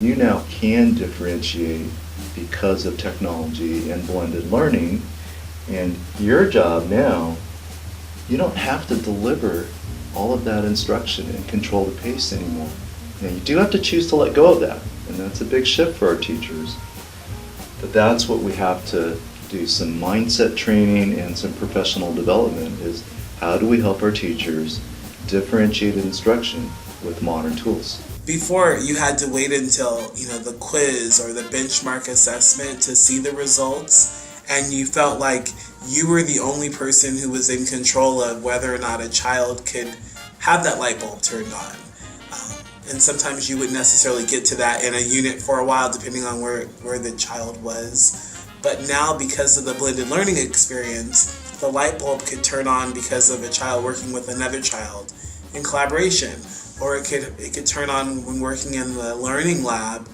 You now can differentiate because of technology and blended learning, and your job now, you don't have to deliver all of that instruction and control the pace anymore. Now, you do have to choose to let go of that, and that's a big shift for our teachers. But that's what we have to do, some mindset training and some professional development, is how do we help our teachers differentiate instruction with modern tools. Before, you had to wait until, the quiz or the benchmark assessment to see the results, and you felt like you were the only person who was in control of whether or not a child could have that light bulb turned on. And sometimes you wouldn't necessarily get to that in a unit for a while, depending on where the child was. But now, because of the blended learning experience, the light bulb could turn on because of a child working with another child in collaboration. Or it could turn on when working in the learning lab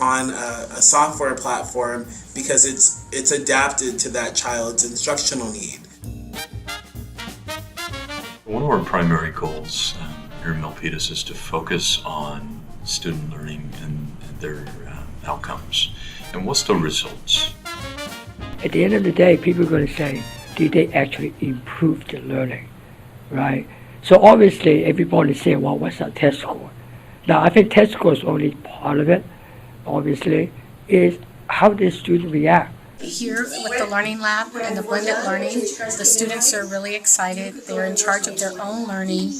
on a software platform because it's adapted to that child's instructional need. One of our primary goals here in Milpitas is to focus on student learning and their outcomes. And what's the results? At the end of the day, people are going to say, did they actually improve the learning, right? So obviously, everybody is saying, well, what's our test score? Now, I think test score is only part of it, obviously, is how the student react. Here with the Learning Lab and the blended learning, the students are really excited. They're in charge of their own learning.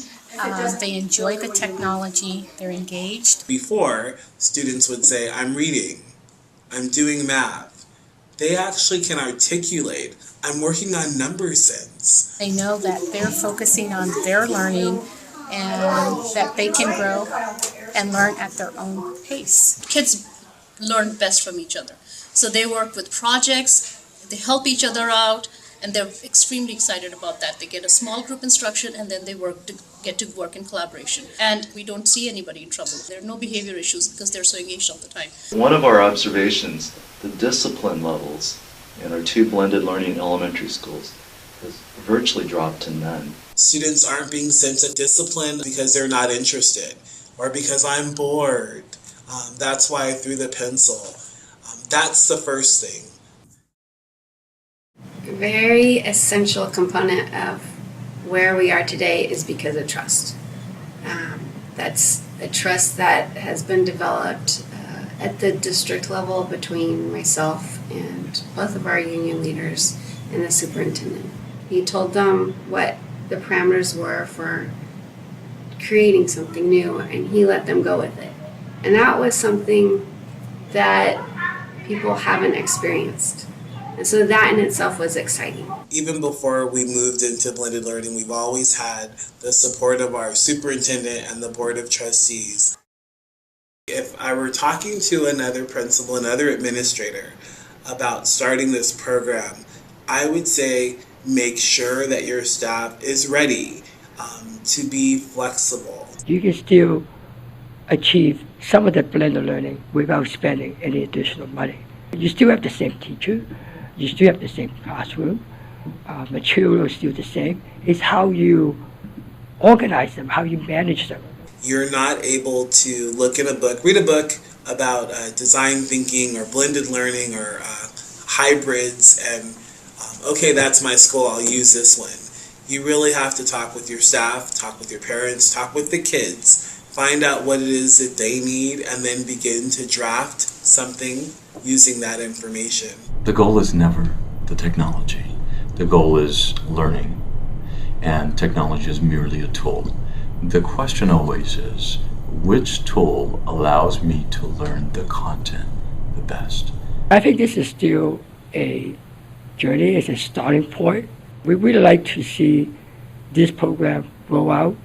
They enjoy the technology. They're engaged. Before, students would say, I'm reading, I'm doing math. They actually can articulate, I'm working on number sense. They know that they're focusing on their learning and that they can grow and learn at their own pace. Kids learn best from each other. So they work with projects, they help each other out, and they're extremely excited about that. They get a small group instruction and then they get to work in collaboration. And we don't see anybody in trouble. There are no behavior issues because they're so engaged all the time. One of our observations, the discipline levels in our two blended learning elementary schools has virtually dropped to none. Students aren't being sent to discipline because they're not interested or because I'm bored. That's why I threw the pencil. That's the first thing. A very essential component of where we are today is because of trust. That's a trust that has been developed at the district level between myself and both of our union leaders and the superintendent. He told them what the parameters were for creating something new, and he let them go with it. And that was something that people haven't experienced. And so that in itself was exciting. Even before we moved into blended learning, we've always had the support of our superintendent and the board of trustees. If I were talking to another principal, another administrator about starting this program, I would say make sure that your staff is ready to be flexible. You can still achieve some of the blended learning without spending any additional money. You still have the same teacher, you still have the same classroom, material is still the same. It's how you organize them, how you manage them. You're not able to look in a book, read a book about design thinking or blended learning or hybrids and, okay, that's my school, I'll use this one. You really have to talk with your staff, talk with your parents, talk with the kids, find out what it is that they need, and then begin to draft something using that information. The goal is never the technology. The goal is learning, and technology is merely a tool. The question always is, which tool allows me to learn the content the best? I think this is still a journey, it's a starting point. We really like to see this program roll out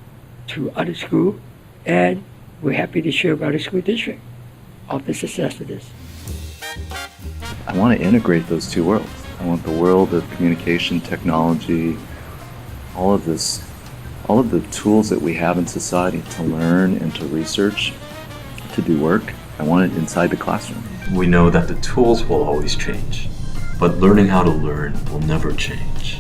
to other schools, and we're happy to share with other school districts of the success of this. I want to integrate those two worlds. I want the world of communication, technology, all of the tools that we have in society to learn and to research, to do work. I want it inside the classroom. We know that the tools will always change, but learning how to learn will never change.